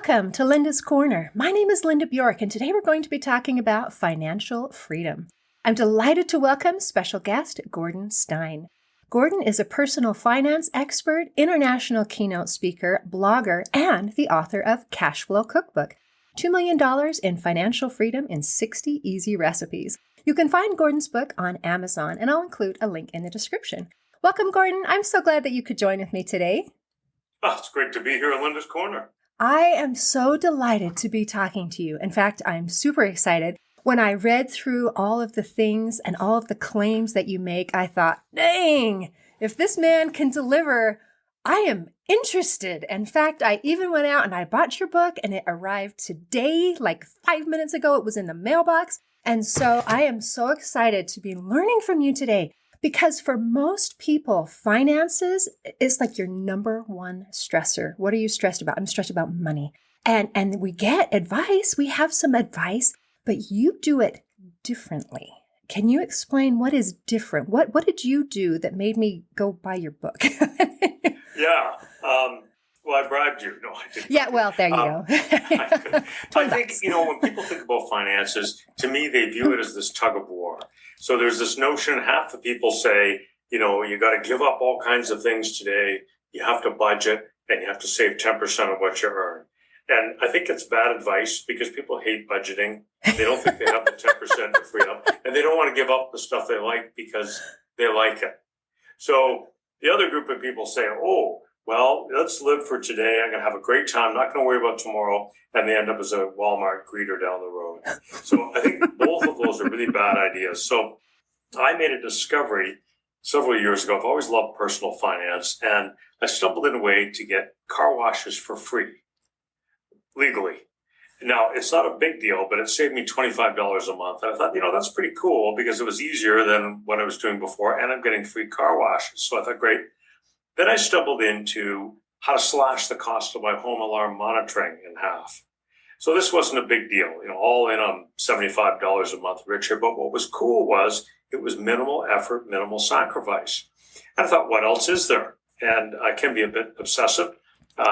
Welcome to Linda's Corner. My name is Linda Bjork, and today we're going to be talking about financial freedom. I'm delighted to welcome special guest Gordon Stein. Gordon is a personal finance expert, international keynote speaker, blogger, and the author of Cash Flow Cookbook, $2 million in financial freedom in 60 easy recipes. You can find Gordon's book on Amazon, and I'll include a link in the description. Welcome, Gordon. I'm so glad that you could join with me today. Oh, it's great to be here in Linda's Corner. I am so delighted to be talking to you. In fact, I'm super excited. When I read through all of the things and all of the claims that you make, I thought, dang, if this man can deliver, I am interested. In fact, I even went out and I bought your book and it arrived today, like 5 minutes ago. It was in the mailbox. And so I am so excited to be learning from you today. Because for most people, finances is like your number one stressor. What are you stressed about? I'm stressed about money. And we get advice. We have some advice, but you do it differently. Can you explain what is different? What did you do that made me go buy your book? Yeah. Well, I bribed you. No, I didn't. Yeah, well, there you go. I think, when people think about finances, to me, they view it as this tug of war. So there's this notion, half the people say, you got to give up all kinds of things today. You have to budget and you have to save 10% of what you earn. And I think it's bad advice because people hate budgeting. They don't think they have the 10% of freedom. And they don't want to give up the stuff they like because they like it. So the other group of people say, oh, well, let's live for today. I'm going to have a great time. I'm not going to worry about tomorrow. And they end up as a Walmart greeter down the road. So I think both of those are really bad ideas. So I made a discovery several years ago. I've always loved personal finance. And I stumbled in a way to get car washes for free, legally. Now, it's not a big deal, but it saved me $25 a month. And I thought, that's pretty cool because it was easier than what I was doing before. And I'm getting free car washes. So I thought, great. Then I stumbled into how to slash the cost of my home alarm monitoring in half. So this wasn't a big deal, all in on $75 a month richer. But what was cool was it was minimal effort, minimal sacrifice. And I thought, what else is there? And I can be a bit obsessive,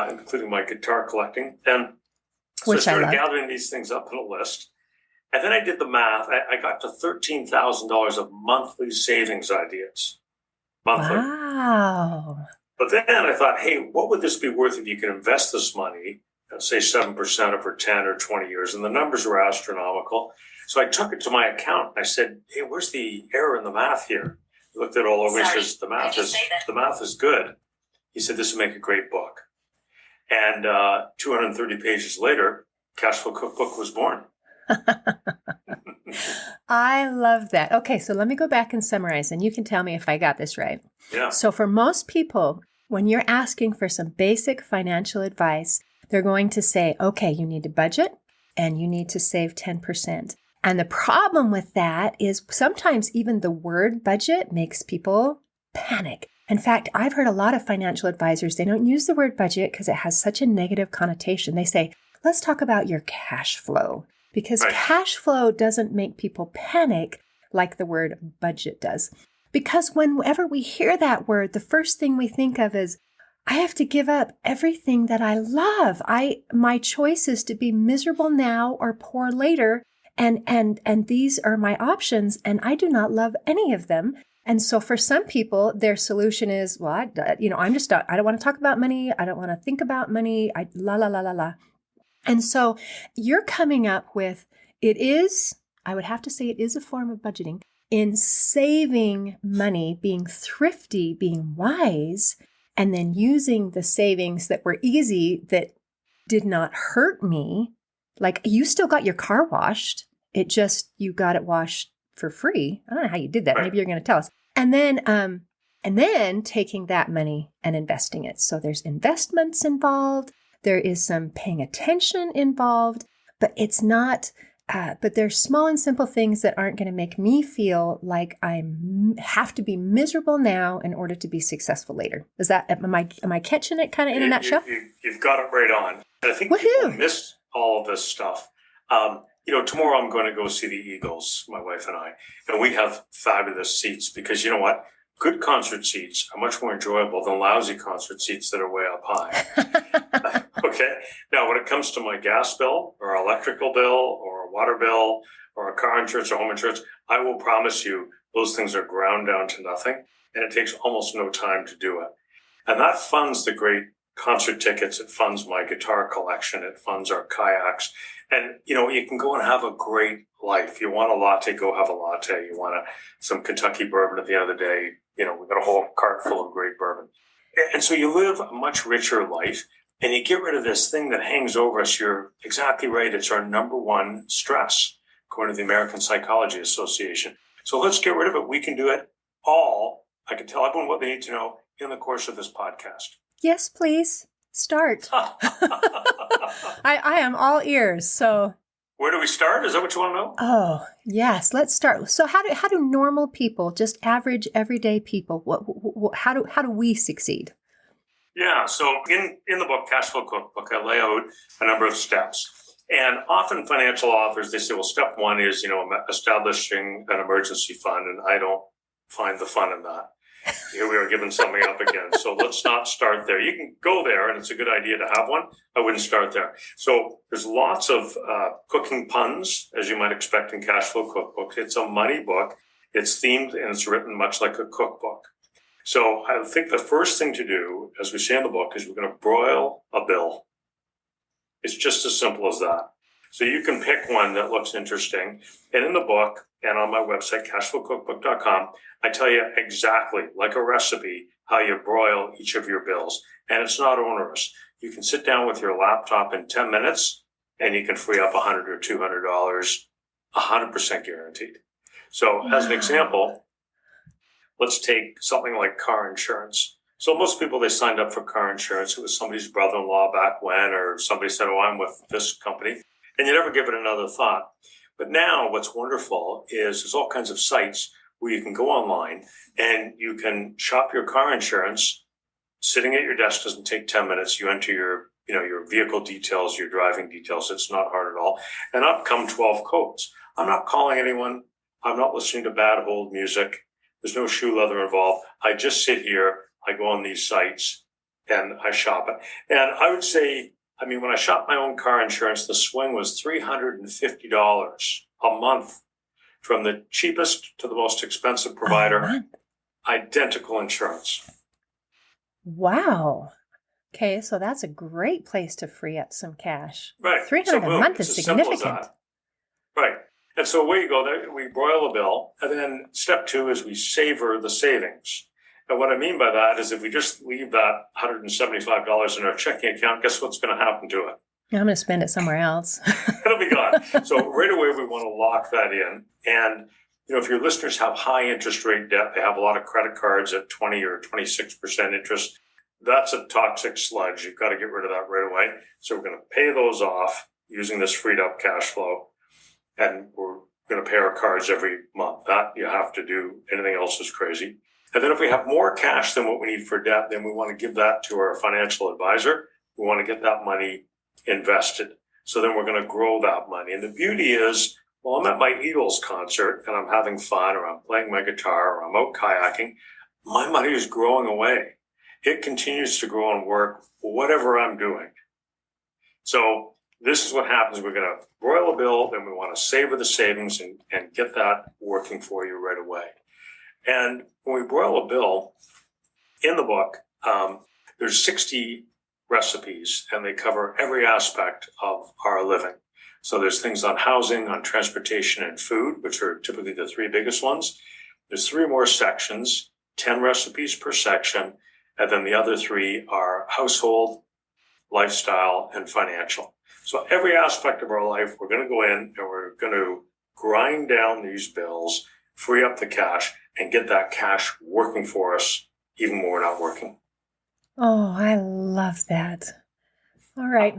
including my guitar collecting. And so I started gathering these things up in a list. And then I did the math. I got to $13,000 of monthly savings ideas. Monthly. Wow. But then I thought, hey, what would this be worth if you could invest this money, say 7% over 10 or 20 years? And the numbers were astronomical. So I took it to my accountant. I said, hey, where's the error in the math here? He looked at it all over. He says, the math is good. He said, this would make a great book. And 230 pages later, Cash Flow Cookbook was born. I love that. Okay, so let me go back and summarize, and you can tell me if I got this right. Yeah. So for most people, when you're asking for some basic financial advice, they're going to say, okay, you need to budget and you need to save 10%. And the problem with that is sometimes even the word budget makes people panic. In fact, I've heard a lot of financial advisors, they don't use the word budget because it has such a negative connotation. They say, let's talk about your cash flow. Because cash flow doesn't make people panic like the word budget does. Because whenever we hear that word, the first thing we think of is, I have to give up everything that I love. My choice is to be miserable now or poor later. And these are my options. And I do not love any of them. And so for some people, their solution is, well, I don't want to talk about money. I don't want to think about money. La, la, la, la, la. And so you're coming up with, I would have to say it is a form of budgeting, in saving money, being thrifty, being wise, and then using the savings that were easy, that did not hurt me. Like you still got your car washed. You got it washed for free. I don't know how you did that. Maybe you're going to tell us. And then taking that money and investing it. So there's investments involved. There is some paying attention involved, but it's not, but there's small and simple things that aren't going to make me feel like I have to be miserable now in order to be successful later. Am I catching it kind of in a nutshell? You've got it right on. And I think people miss all of this stuff. Tomorrow I'm going to go see the Eagles, my wife and I, and we have fabulous seats because you know what? Good concert seats are much more enjoyable than lousy concert seats that are way up high. Okay. Now, when it comes to my gas bill or electrical bill or water bill or a car insurance or home insurance, I will promise you those things are ground down to nothing, and it takes almost no time to do it. And that funds the great concert tickets. It funds my guitar collection. It funds our kayaks. And, you can go and have a great life. You want a latte, go have a latte. You want some Kentucky bourbon at the end of the day. We've got a whole cart full of great bourbon. And so you live a much richer life, and you get rid of this thing that hangs over us. You're exactly right. It's our number one stress, according to the American Psychology Association. So let's get rid of it. We can do it all. I can tell everyone what they need to know in the course of this podcast. Yes, please. Start. I am all ears. So where do we start? Is that what you want to know? Oh, yes. Let's start. So how do normal people, just average, everyday people, how do we succeed? Yeah. So in the book, Cash Flow Cookbook, I lay out a number of steps. And often financial authors, they say, well, step one is, establishing an emergency fund. And I don't find the fun in that. Here we are giving something up again. So let's not start there. You can go there, and it's a good idea to have one. I wouldn't start there. So there's lots of cooking puns, as you might expect in Cash Flow Cookbook. It's a money book. It's themed, and it's written much like a cookbook. So I think the first thing to do, as we say in the book, is we're going to broil a bill. It's just as simple as that. So you can pick one that looks interesting. And in the book and on my website, cashflowcookbook.com, I tell you exactly, like a recipe, how you broil each of your bills. And it's not onerous. You can sit down with your laptop in 10 minutes and you can free up $100 or $200, 100% guaranteed. So as an example, let's take something like car insurance. So most people, they signed up for car insurance. It was somebody's brother-in-law back when, or somebody said, oh, I'm with this company. And you never give it another thought. But now what's wonderful is there's all kinds of sites where you can go online and you can shop your car insurance. Sitting at your desk doesn't take 10 minutes. You enter your vehicle details, your driving details. It's not hard at all. And up come 12 codes. I'm not calling anyone. I'm not listening to bad hold music. There's no shoe leather involved. I just sit here. I go on these sites and I shop it. And I would say, when I shopped my own car insurance, the swing was $350 a month from the cheapest to the most expensive provider, identical insurance. Wow. Okay, so that's a great place to free up some cash. Right. $300 a month is significant. Right. And so away you go. We broil a bill. And then step two is we savor the savings. And what I mean by that is if we just leave that $175 in our checking account, guess what's going to happen to it? I'm going to spend it somewhere else. It'll be gone. So right away, we want to lock that in. And, if your listeners have high interest rate debt, they have a lot of credit cards at 20 or 26% interest. That's a toxic sludge. You've got to get rid of that right away. So we're going to pay those off using this freed up cash flow. And we're going to pay our cards every month. That you have to do. Anything else is crazy. And then if we have more cash than what we need for debt, then we want to give that to our financial advisor. We want to get that money invested. So then we're going to grow that money. And the beauty is, well, I'm at my Eagles concert and I'm having fun, or I'm playing my guitar, or I'm out kayaking. My money is growing away. It continues to grow and work, whatever I'm doing. So this is what happens. We're going to broil a bill, then we want to savor the savings and get that working for you right away. And when we broil a bill, in the book, there's 60 recipes, and they cover every aspect of our living. So there's things on housing, on transportation, and food, which are typically the three biggest ones. There's 3 more sections, 10 recipes per section, and then the other 3 are household, lifestyle, and financial. So every aspect of our life, we're going to go in and we're going to grind down these bills, free up the cash, and get that cash working for us even when we're not working. Oh, I love that. All right.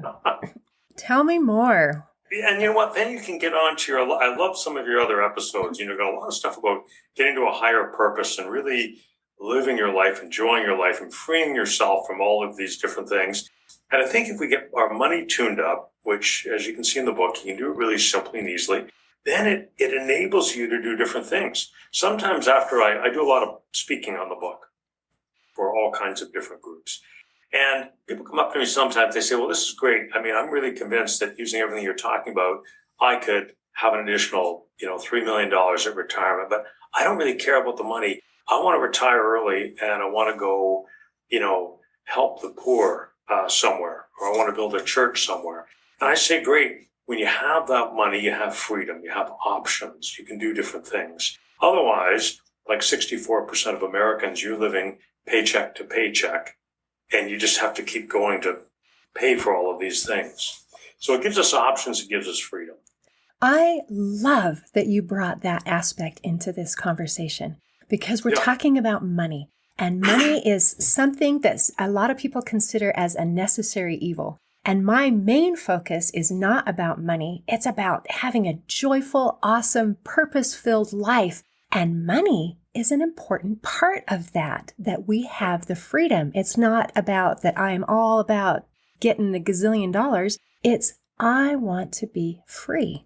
Tell me more. And you know what? Then you can get on to I love some of your other episodes. Got a lot of stuff about getting to a higher purpose and really living your life, enjoying your life, and freeing yourself from all of these different things. And I think if we get our money tuned up, which, as you can see in the book, you can do it really simply and easily, then it enables you to do different things. Sometimes after I do a lot of speaking on the book for all kinds of different groups. And people come up to me sometimes, they say, well, this is great. I mean, I'm really convinced that using everything you're talking about, I could have an additional, $3 million at retirement, but I don't really care about the money. I want to retire early and I want to go, help the poor somewhere, or I want to build a church somewhere. And I say, great. When you have that money, you have freedom, you have options, you can do different things. Otherwise, like 64% of Americans, you're living paycheck to paycheck, and you just have to keep going to pay for all of these things. So it gives us options, it gives us freedom. I love that you brought that aspect into this conversation, because we're talking about money, and money is something that a lot of people consider as a necessary evil. And my main focus is not about money. It's about having a joyful, awesome, purpose-filled life. And money is an important part of that we have the freedom. It's not about that I'm all about getting the gazillion dollars. It's I want to be free.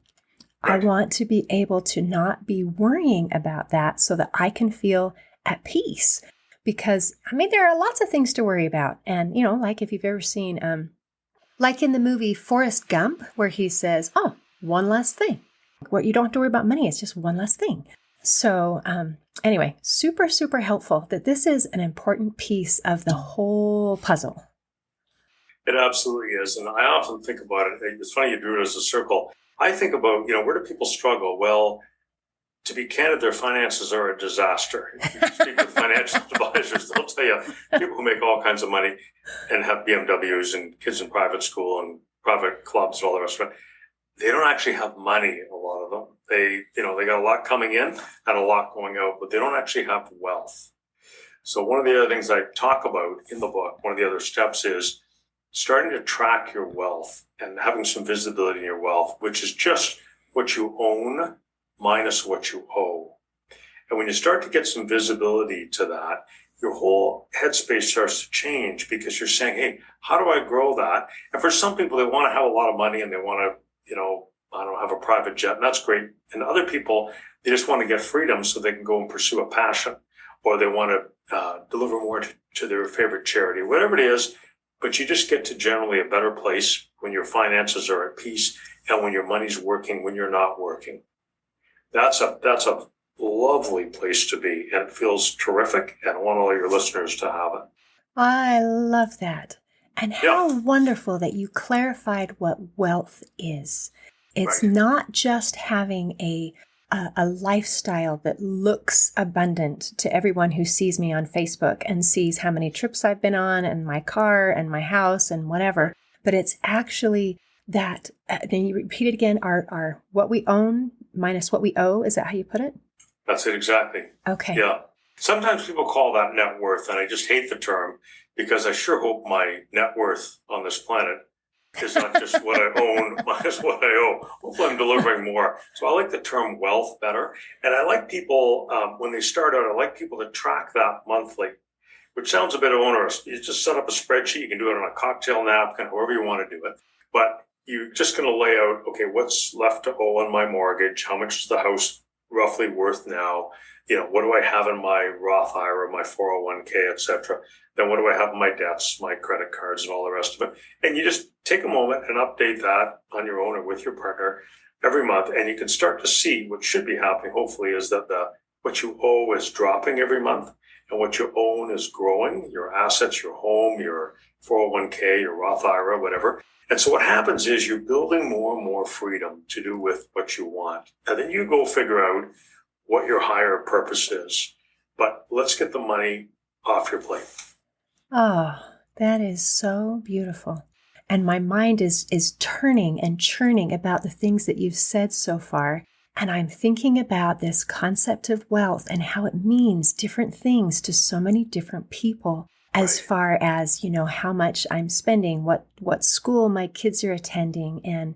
Right. I want to be able to not be worrying about that so that I can feel at peace. Because, there are lots of things to worry about. And, like if you've ever seen, like in the movie Forrest Gump, where he says, oh, one less thing. Well, you don't have to worry about money. It's just one less thing. So anyway, super, super helpful that this is an important piece of the whole puzzle. It absolutely is. And I often think about it. It's funny you drew it as a circle. I think about, where do people struggle? Well, to be candid, their finances are a disaster. If you speak with financial advisors, they'll tell you people who make all kinds of money and have BMWs and kids in private school and private clubs and all the rest of it, they don't actually have money, a lot of them. They got a lot coming in and a lot going out, but they don't actually have wealth. So one of the other things I talk about in the book, one of the other steps is starting to track your wealth and having some visibility in your wealth, which is just what you own minus what you owe. And when you start to get some visibility to that, your whole headspace starts to change, because you're saying, hey, how do I grow that? And for some people, they want to have a lot of money and they want to, have a private jet, and that's great. And other people, they just want to get freedom so they can go and pursue a passion, or they want to deliver more to their favorite charity, whatever it is. But you just get to generally a better place when your finances are at peace and when your money's working, when you're not working. That's a lovely place to be, and it feels terrific, and I want all your listeners to have it. I love that. And how wonderful that you clarified what wealth is. It's not just having a lifestyle that looks abundant to everyone who sees me on Facebook and sees how many trips I've been on and my car and my house and whatever, but it's actually that, then you repeat it again, our what we own minus what we owe. Is that how you put it? That's it, exactly. Okay. Yeah. Sometimes people call that net worth, and I just hate the term, because I sure hope my net worth on this planet is not just what I own minus what I owe. Hopefully I'm delivering more. So I like the term wealth better. And I like people, when they start out, I like people to track that monthly, which sounds a bit onerous. You just set up a spreadsheet. You can do it on a cocktail napkin, however you want to do it. But you're just going to lay out, okay, what's left to owe on my mortgage? How much is the house roughly worth now? What do I have in my Roth IRA, my 401k, etc.? Then what do I have in my debts, my credit cards, and all the rest of it? And you just take a moment and update that on your own or with your partner every month, and you can start to see what should be happening, hopefully, is that what you owe is dropping every month, and what you own is growing, your assets, your home, your 401k, your Roth IRA, whatever. And so what happens is you're building more and more freedom to do with what you want. And then you go figure out what your higher purpose is. But let's get the money off your plate. Oh, that is so beautiful. And my mind is turning and churning about the things that you've said so far. And I'm thinking about this concept of wealth and how it means different things to so many different people, as far as, how much I'm spending, what school my kids are attending, and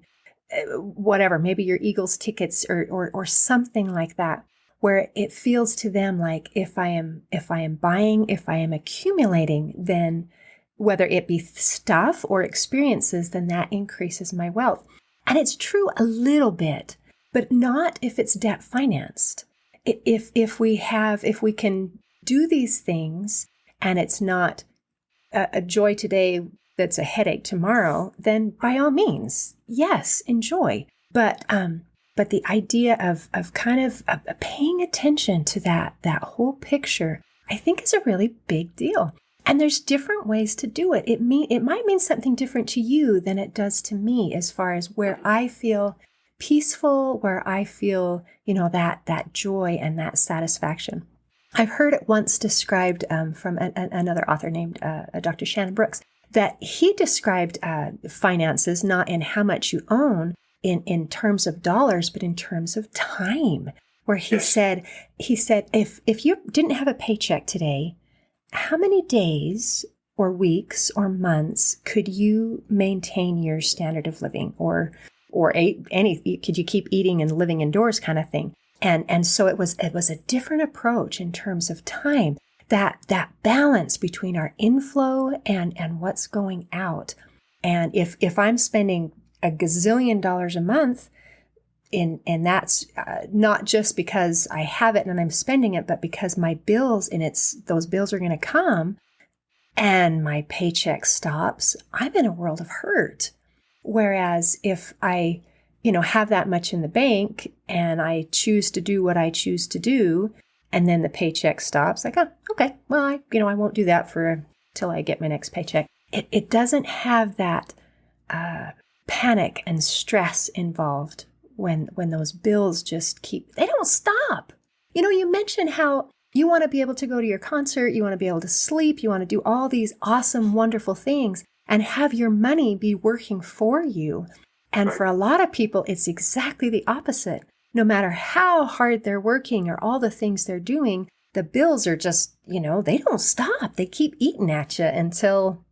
whatever, maybe your Eagles tickets or something like that, where it feels to them like if I am buying, if I am accumulating, then whether it be stuff or experiences, then that increases my wealth. And it's true a little bit, but not if it's debt financed. If we can do these things and it's not a joy today that's a headache tomorrow, then by all means, yes, enjoy. But the idea of kind of paying attention to that whole picture, I think is a really big deal. And there's different ways to do it. It might mean something different to you than it does to me, as far as where I feel peaceful, where I feel, that joy and that satisfaction. I've heard it once described from another author named Dr. Shannon Brooks, that he described finances not in how much you own in terms of dollars, but in terms of time, where he said, if you didn't have a paycheck today, how many days or weeks or months could you maintain your standard of living, or could you keep eating and living indoors kind of thing? And so it was a different approach in terms of time, that balance between our inflow and what's going out. And if I'm spending $1 gazillion a month, and that's not just because I have it and I'm spending it, but because my bills, those bills are going to come, and my paycheck stops, I'm in a world of hurt. Whereas if I, have that much in the bank and I choose to do what I choose to do, and then the paycheck stops, like, oh, okay, well, I won't do that till I get my next paycheck. It doesn't have that panic and stress involved when those bills just they don't stop. You mentioned how you want to be able to go to your concert, you want to be able to sleep, you want to do all these awesome, wonderful things and have your money be working for you. And for a lot of people, it's exactly the opposite. No matter how hard they're working or all the things they're doing, the bills are just, they don't stop. They keep eating at you until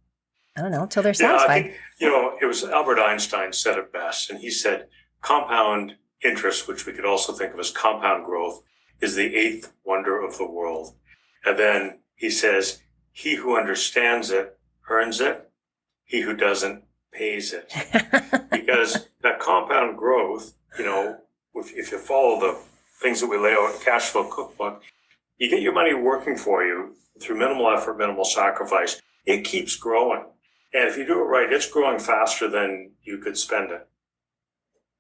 they're satisfied. I think, it was Albert Einstein said it best, and he said, compound interest, which we could also think of as compound growth, is the eighth wonder of the world. And then he says, he who understands it earns it. He who doesn't pays it. Because that compound growth, if you follow the things that we lay out in Cash Flow Cookbook, you get your money working for you through minimal effort, minimal sacrifice. It keeps growing. And if you do it right, it's growing faster than you could spend it.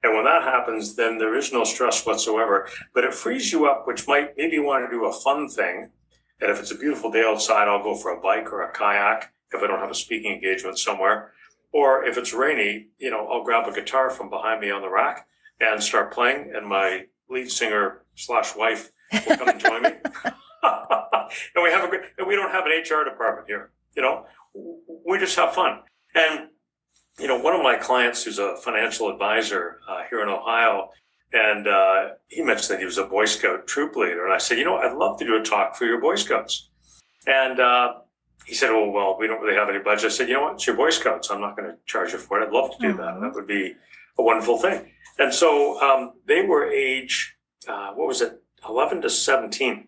And when that happens, then there is no stress whatsoever. But it frees you up, which maybe you want to do a fun thing. And if it's a beautiful day outside, I'll go for a bike or a kayak if I don't have a speaking engagement somewhere. Or if it's rainy, I'll grab a guitar from behind me on the rack and start playing. And my lead singer / wife will come and join me. And we don't have an HR department here. We just have fun. And one of my clients who's a financial advisor here in Ohio, and he mentioned that he was a Boy Scout troop leader. And I said, I'd love to do a talk for your Boy Scouts. And he said, oh, well, we don't really have any budget. I said, what? It's your Boy Scouts. I'm not going to charge you for it. I'd love to do that. That would be a wonderful thing. And so they were age, 11 to 17.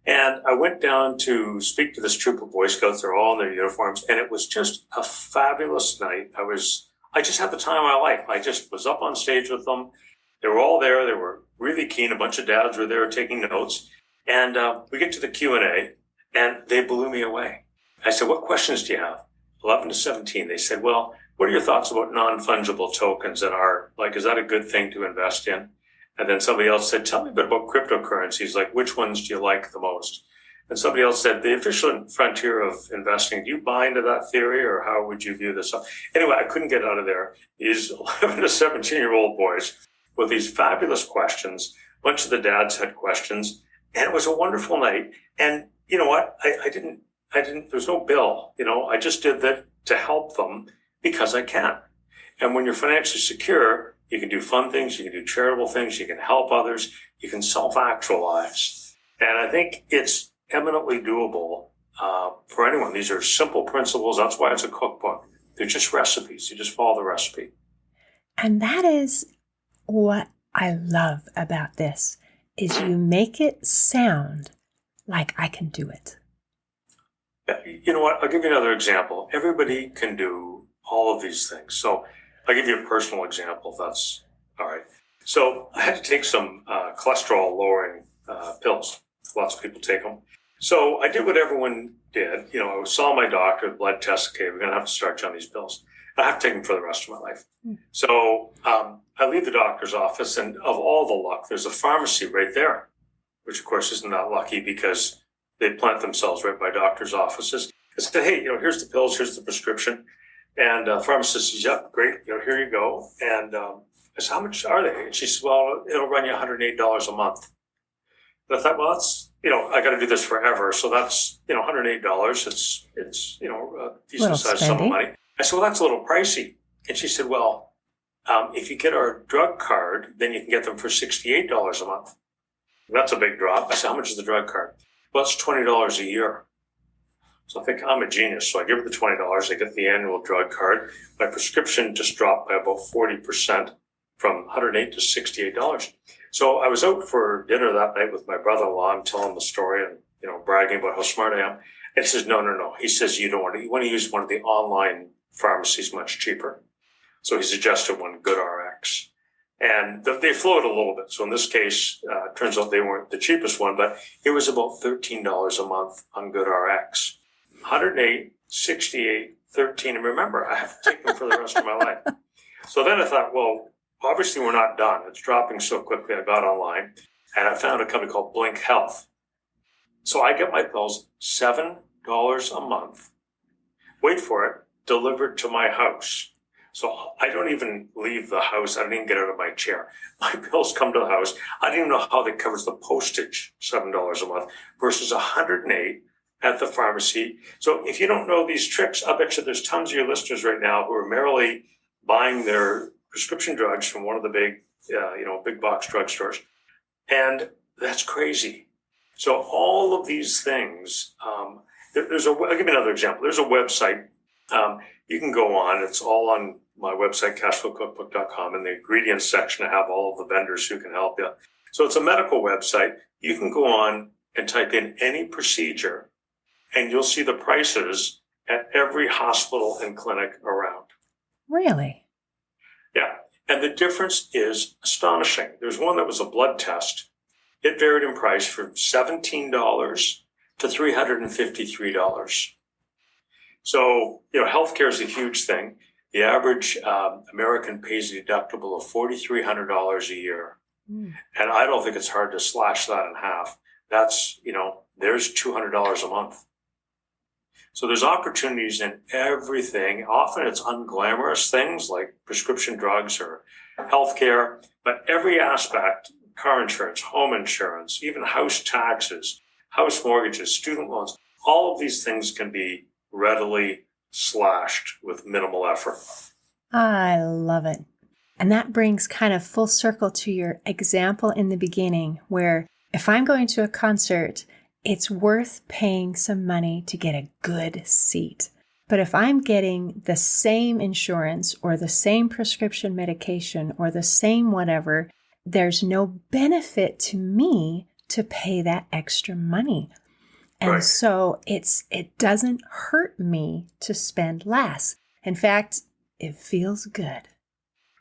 And I went down to speak to this troop of Boy Scouts. They're all in their uniforms. And it was just a fabulous night. I just had the time of my life. I just was up on stage with them. They were all there. They were really keen. A bunch of dads were there taking notes. And we get to the Q&A, and they blew me away. I said, what questions do you have? 11 to 17. They said, well, what are your thoughts about non-fungible tokens and art? Like, is that a good thing to invest in? And then somebody else said, tell me a bit about cryptocurrencies. Like, which ones do you like the most? And somebody else said, the official frontier of investing, do you buy into that theory, or how would you view this? Anyway, I couldn't get out of there. These 11 to 17-year-old boys with these fabulous questions. A bunch of the dads had questions, and it was a wonderful night. And you know what? I didn't, there's no bill, I just did that to help them because I can. And when you're financially secure, you can do fun things, you can do charitable things, you can help others, you can self-actualize. And I think it's eminently doable for anyone. These are simple principles. That's why it's a cookbook. They're just recipes. You just follow the recipe. And that is what I love about this, is you make it sound like I can do it. You know what? I'll give you another example. Everybody can do all of these things. So I'll give you a personal example, if that's all right. So I had to take some cholesterol-lowering pills. Lots of people take them. So I did what everyone did. I saw my doctor, blood test. Okay, we're going to have to start you on these pills. I have to take them for the rest of my life. So I leave the doctor's office, and of all the luck, there's a pharmacy right there, which of course isn't that lucky because they plant themselves right by doctor's offices. I said, hey, here's the pills, here's the prescription. And the pharmacist says, yep, great, here you go. And I said, how much are they? And she said, well, it'll run you $108 a month. And I thought, well, that's, I got to do this forever. So that's, $108. It's a decent sized sum of money. I said, well, that's a little pricey. And she said, well, if you get our drug card, then you can get them for $68 a month. That's a big drop. I said, how much is the drug card? Well, it's $20 a year. So I think I'm a genius. So I give her the $20. I get the annual drug card. My prescription just dropped by about 40% from $108 to $68. So I was out for dinner that night with my brother-in-law. I'm telling the story and, bragging about how smart I am. And he says, no. He says, you want to use one of the online pharmacies, much cheaper. So he suggested one, GoodRx. And they floated a little bit. So in this case, it turns out they weren't the cheapest one, but it was about $13 a month on GoodRx. 108, 68, 13. And remember, I have to take them for the rest of my life. So then I thought, well, obviously we're not done. It's dropping so quickly. I got online and I found a company called Blink Health. So I get my pills $7 a month. Wait for it, delivered to my house. So I don't even leave the house. I don't even get out of my chair. My bills come to the house. I don't even know how that covers the postage, $7 a month versus $108 at the pharmacy. So if you don't know these tricks, I bet you there's tons of your listeners right now who are merrily buying their prescription drugs from one of the big, big box drugstores. And that's crazy. So all of these things, I'll give you another example. There's a website you can go on. It's all on my website, cashflowcookbook.com. In the ingredients section, I have all of the vendors who can help you. So it's a medical website. You can go on and type in any procedure, and you'll see the prices at every hospital and clinic around. Really? Yeah. And the difference is astonishing. There's one that was a blood test. It varied in price from $17 to $353. So, healthcare is a huge thing. The average American pays a deductible of $4,300 a year. And I don't think it's hard to slash that in half. That's, there's $200 a month. So there's opportunities in everything. Often it's unglamorous things like prescription drugs or healthcare, but every aspect, car insurance, home insurance, even house taxes, house mortgages, student loans, all of these things can be readily slashed with minimal effort. I love it. And that brings kind of full circle to your example in the beginning, where if I'm going to a concert, it's worth paying some money to get a good seat. But if I'm getting the same insurance or the same prescription medication or the same whatever, there's no benefit to me to pay that extra money. And Right. So it doesn't hurt me to spend less. In fact, it feels good.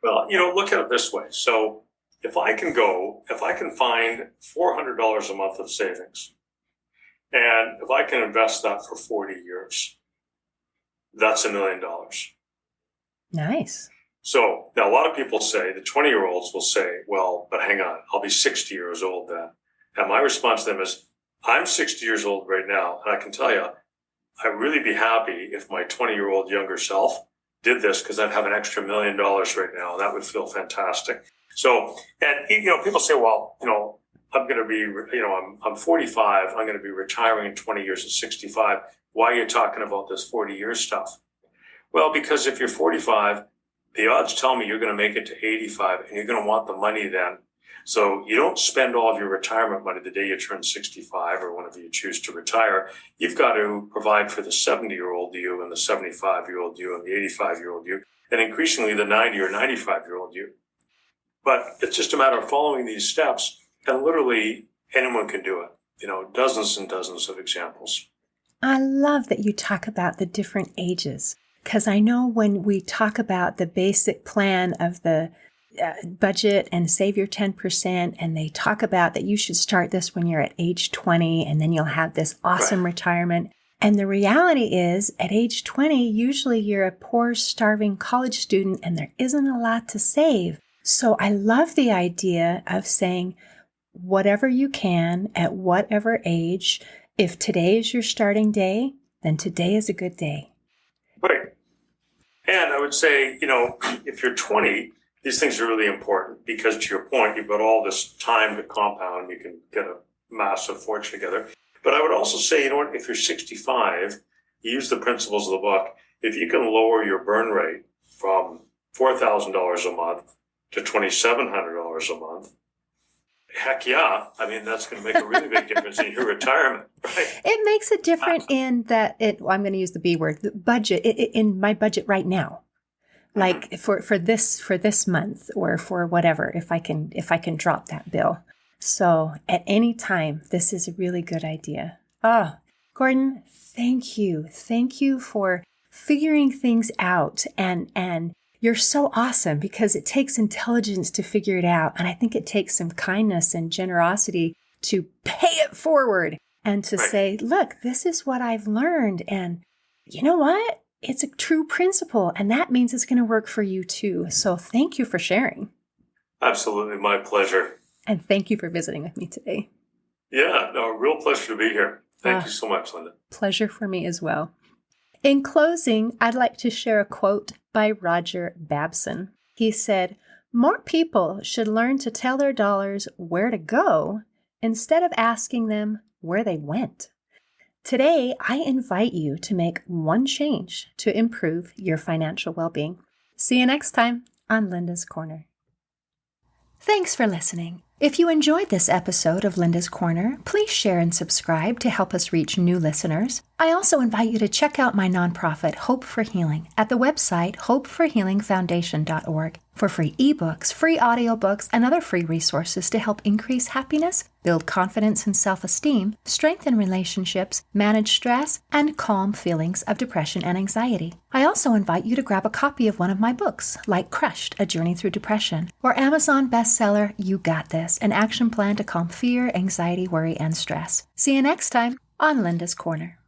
Well, look at it this way. So if I can find $400 a month of savings, and if I can invest that for 40 years, that's $1 million. Nice. So now a lot of people say, the 20-year-olds will say, well, but hang on, I'll be 60 years old then. And my response to them is, I'm 60 years old right now, and I can tell you, I'd really be happy if my 20-year-old younger self did this because I'd have an extra $1 million right now. That would feel fantastic. So, and, people say, well, I'm going to be, I'm 45. I'm going to be retiring in 20 years at 65. Why are you talking about this 40-year stuff? Well, because if you're 45, the odds tell me you're going to make it to 85 and you're going to want the money then. So you don't spend all of your retirement money the day you turn 65 or whenever you choose to retire. You've got to provide for the 70-year-old you and the 75-year-old you and the 85-year-old you, and increasingly the 90 or 95-year-old you. But it's just a matter of following these steps, and literally anyone can do it. Dozens and dozens of examples. I love that you talk about the different ages, because I know when we talk about the basic plan of the budget and save your 10%. And they talk about that you should start this when you're at age 20, and then you'll have this awesome retirement. And the reality is, at age 20, usually you're a poor, starving college student and there isn't a lot to save. So I love the idea of saying, whatever you can at whatever age, if today is your starting day, then today is a good day. Right. And I would say, if you're 20, these things are really important because, to your point, you've got all this time to compound. You can get a massive fortune together. But I would also say, if you're 65, you use the principles of the book. If you can lower your burn rate from $4,000 a month to $2,700 a month, heck yeah. I mean, that's going to make a really big difference in your retirement, right? It makes a difference in that I'm going to use the B word, the budget, in my budget right now. Like for this month or for whatever, if I can drop that bill. So at any time, this is a really good idea. Oh, Gordon, thank you. Thank you for figuring things out. And you're so awesome because it takes intelligence to figure it out. And I think it takes some kindness and generosity to pay it forward and to say, look, this is what I've learned. And you know what? It's a true principle. And that means it's going to work for you too. So thank you for sharing. Absolutely. My pleasure. And thank you for visiting with me today. Yeah, no, real pleasure to be here. Thank you so much, Linda. Pleasure for me as well. In closing, I'd like to share a quote by Roger Babson. He said, "More people should learn to tell their dollars where to go instead of asking them where they went." Today, I invite you to make one change to improve your financial well-being. See you next time on Linda's Corner. Thanks for listening. If you enjoyed this episode of Linda's Corner, please share and subscribe to help us reach new listeners. I also invite you to check out my nonprofit, Hope for Healing, at the website hopeforhealingfoundation.org for free ebooks, free audiobooks, and other free resources to help increase happiness, build confidence and self-esteem, strengthen relationships, manage stress, and calm feelings of depression and anxiety. I also invite you to grab a copy of one of my books, like Crushed, A Journey Through Depression, or Amazon bestseller, You Got This, an action plan to calm fear, anxiety, worry, and stress. See you next time on Linda's Corner.